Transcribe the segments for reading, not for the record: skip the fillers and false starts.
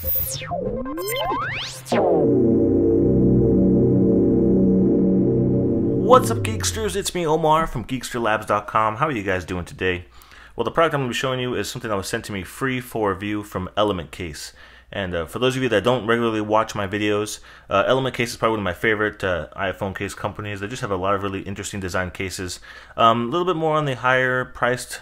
What's up, Geeksters? It's me, Omar from GeeksterLabs.com. How are you guys doing today? Well, the product I'm going to be showing you is something that was sent to me free for review from Element Case. And for those of you that don't regularly watch my videos, Element Case is probably one of my favorite iPhone case companies. They just have a lot of really interesting design cases. A little bit more on the higher price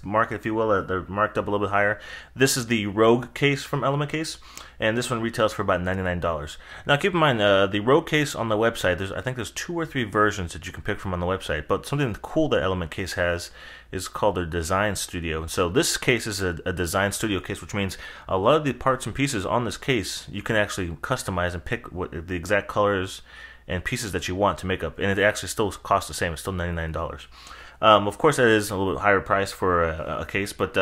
market, if you will. They're marked up a little bit higher. This is the Rogue case from Element Case, and this one retails for about $99. Now, keep in mind, the Rogue case on the website, I think there's 2 or 3 versions that you can pick from on the website, but something cool that Element Case has is called their Design Studio. So this case is a Design Studio case, which means a lot of the parts and pieces on this case you can actually customize and pick the exact colors and pieces that you want to make up, and it actually still costs the same. It's still $99. Of course, that is a little bit higher price for a case, but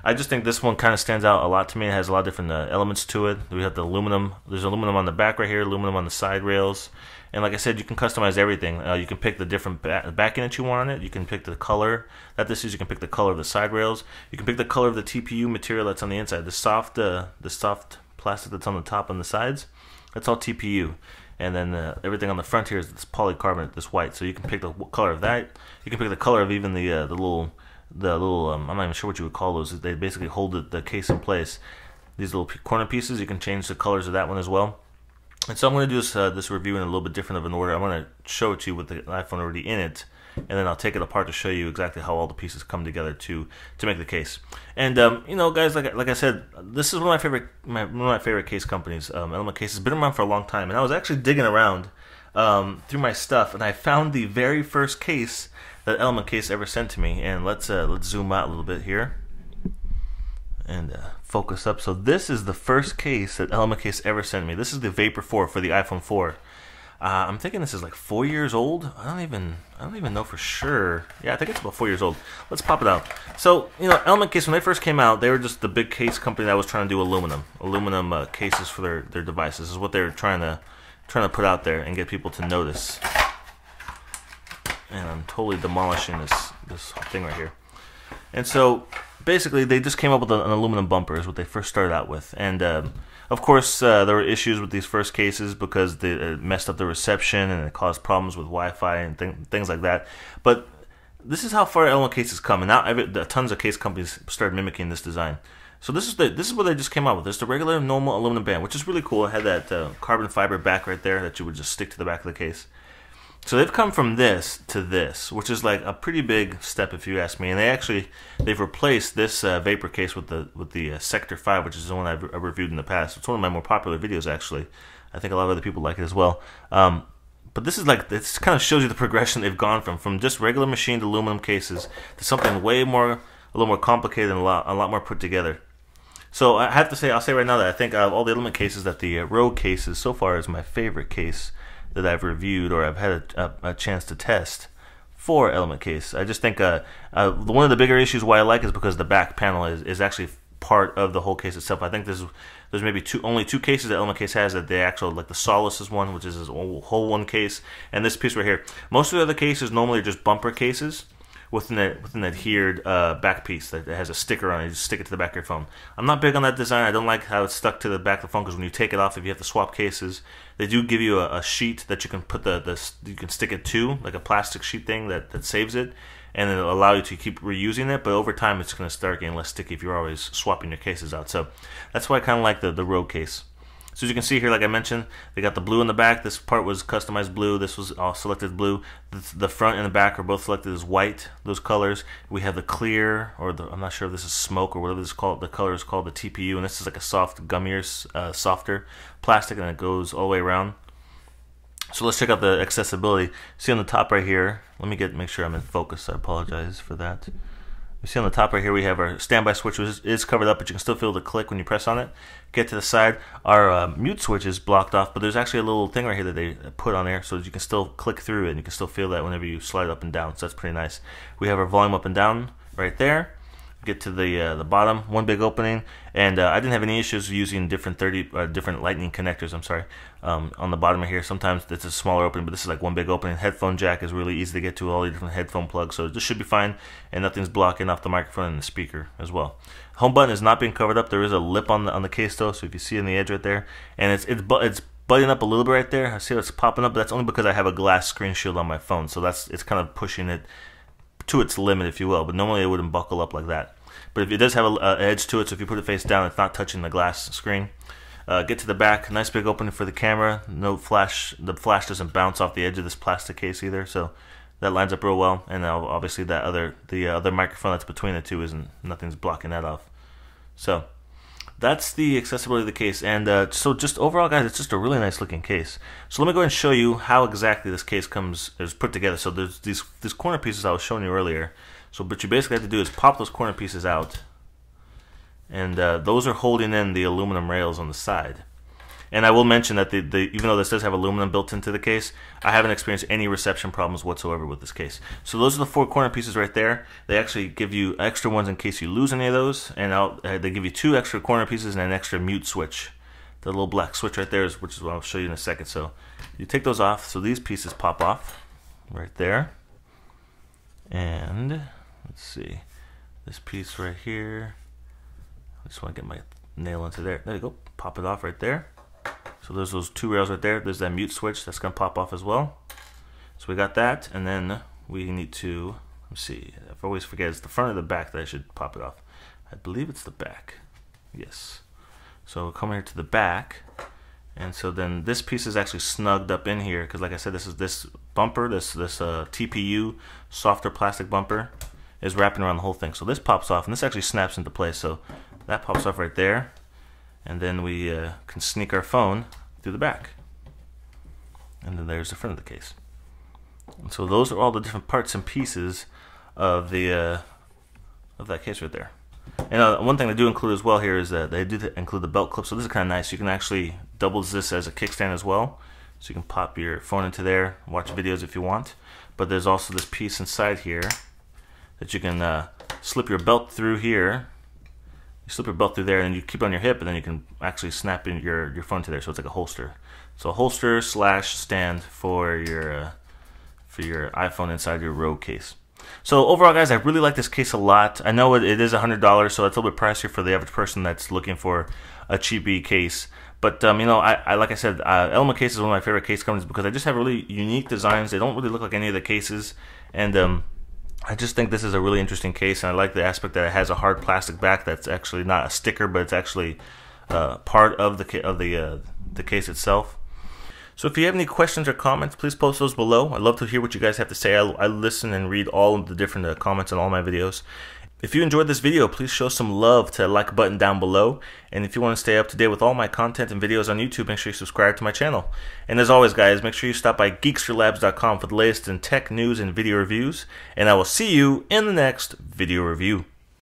I just think this one kind of stands out a lot to me. It has a lot of different elements to it. We have the aluminum. There's aluminum on the back right here, aluminum on the side rails. And like I said, you can customize everything. You can pick the different backing that you want on it. You can pick the color that this is. You can pick the color of the side rails. You can pick the color of the TPU material that's on the inside. The soft plastic that's on the top and the sides, that's all TPU. And then everything on the front here is this polycarbonate, this white. So you can pick the color of that. You can pick the color of even the little I'm not even sure what you would call those. They basically hold the case in place. These little corner pieces, you can change the colors of that one as well. And so I'm going to do this review in a little bit different of an order. I'm going to show it to you with the iPhone already in it, and then I'll take it apart to show you exactly how all the pieces come together to make the case. And you know, guys, like I said, this is one of my favorite case companies. Element Case has been around for a long time, and I was actually digging around through my stuff, and I found the very first case that Element Case ever sent to me. And let's zoom out a little bit here and focus up. So this is the first case that Element Case ever sent me. This is the Vapor 4 for the iPhone 4. I'm thinking this is like 4 years old. I don't even know for sure. Yeah, I think it's about 4 years old. Let's pop it out. So, you know, Element Case, when they first came out, they were just the big case company that was trying to do aluminum cases for their devices. This is what they were trying to put out there and get people to notice. And I'm totally demolishing this thing right here. And so basically, they just came up with an aluminum bumper is what they first started out with. And of course, there were issues with these first cases because they messed up the reception and it caused problems with Wi-Fi and things like that. But this is how far Element Cases come, and now tons of case companies started mimicking this design. So this is what they just came out with. It's the regular normal aluminum band, which is really cool. It had that carbon fiber back right there that you would just stick to the back of the case. So they've come from this to this, which is like a pretty big step if you ask me. And they've replaced this Vapor case with the Sector 5, which is the one I've reviewed in the past. It's one of my more popular videos, actually. I think a lot of other people like it as well. But this kind of shows you the progression they've gone from just regular machined aluminum cases to something a little more complicated and a lot more put together. So I have to say, I'll say right now that I think out of all the Element cases, that the Rogue cases so far is my favorite case that I've reviewed or I've had a chance to test for Element Case. I just think one of the bigger issues why I like it is because the back panel is actually part of the whole case itself. I think there's maybe only 2 cases that Element Case has that they actually, like the Solace is one, which is this whole one case, and this piece right here. Most of the other cases normally are just bumper cases with an adhered back piece that has a sticker on it. You just stick it to the back of your phone. I'm not big on that design. I don't like how it's stuck to the back of the phone, because when you take it off, if you have to swap cases, they do give you a sheet that you can put you can stick it to, like a plastic sheet thing that saves it, and it'll allow you to keep reusing it. But over time, it's going to start getting less sticky if you're always swapping your cases out. So that's why I kind of like the Rogue case. So as you can see here, like I mentioned, they got the blue in the back. This part was customized blue. This was all selected blue. The front and the back are both selected as white, those colors. We have the clear, or I'm not sure if this is smoke or whatever this is called. The color is called the TPU, and this is like a soft, gummier, softer plastic, and it goes all the way around. So let's check out the accessibility. See on the top right here, let me make sure I'm in focus. I apologize for that. You see on the top right here we have our standby switch, which is covered up, but you can still feel the click when you press on it. Get to the side, our mute switch is blocked off, but there's actually a little thing right here that they put on there so that you can still click through it, and you can still feel that whenever you slide it up and down, so that's pretty nice. We have our volume up and down right there. get to the bottom, one big opening, and I didn't have any issues using different different lightning connectors. I'm sorry, on the bottom of here. Sometimes it's a smaller opening, but this is like one big opening. Headphone jack is really easy to get to, all the different headphone plugs, so this should be fine, and nothing's blocking off the microphone and the speaker as well. Home button is not being covered up. There is a lip on the case though, so if you see in the edge right there, and it's butting up a little bit right there. I see it's popping up, but that's only because I have a glass screen shield on my phone, so it's kind of pushing it to its limit, if you will, but normally it wouldn't buckle up like that. But if it does have an edge to it, so if you put it face down, it's not touching the glass screen. Get to the back, nice big opening for the camera. No flash, the flash doesn't bounce off the edge of this plastic case either, so that lines up real well. And now obviously the other microphone that's between the two nothing's blocking that off. So that's the accessibility of the case, and so just overall, guys, it's just a really nice looking case. So let me go ahead and show you how exactly this case is put together. So there's these corner pieces I was showing you earlier. So what you basically have to do is pop those corner pieces out, and those are holding in the aluminum rails on the side. And I will mention that even though this does have aluminum built into the case, I haven't experienced any reception problems whatsoever with this case. So those are the 4 corner pieces right there. They actually give you extra ones in case you lose any of those, and they give you 2 extra corner pieces and an extra mute switch. The little black switch right there, which is what I'll show you in a second. So you take those off, so these pieces pop off right there. And let's see, this piece right here, I just want to get my nail into there. There you go, pop it off right there. So there's those 2 rails right there. There's that mute switch that's going to pop off as well. So we got that, and then we need to, let's see, I always forget, it's the front or the back that I should pop it off. I believe it's the back. Yes. So we'll come here to the back, and so then this piece is actually snugged up in here, because like I said, this bumper, this TPU softer plastic bumper is wrapping around the whole thing. So this pops off, and this actually snaps into place. So that pops off right there. And then we can sneak our phone through the back. And then there's the front of the case. And so those are all the different parts and pieces of that case right there. And one thing they do include as well here is that they do include the belt clip. So this is kind of nice. You can actually double this as a kickstand as well. So you can pop your phone into there, watch videos if you want. But there's also this piece inside here that you can slip your belt through here. You slip your belt through there, and you keep it on your hip, and then you can actually snap in your phone to there. So it's like a holster. So a holster / stand for your iPhone inside your Rogue case. So overall, guys, I really like this case a lot. I know it is $100, so it's a little bit pricier for the average person that's looking for a cheapy case. But you know, I like I said, Element Case is one of my favorite case companies because they just have really unique designs. They don't really look like any of the cases, and I just think this is a really interesting case, and I like the aspect that it has a hard plastic back that's actually not a sticker, but it's actually part of the case itself. So if you have any questions or comments, please post those below. I'd love to hear what you guys have to say. I listen and read all of the different comments on all my videos. If you enjoyed this video, please show some love to the like button down below. And if you want to stay up to date with all my content and videos on YouTube, make sure you subscribe to my channel. And as always, guys, make sure you stop by geeksterlabs.com for the latest in tech news and video reviews. And I will see you in the next video review.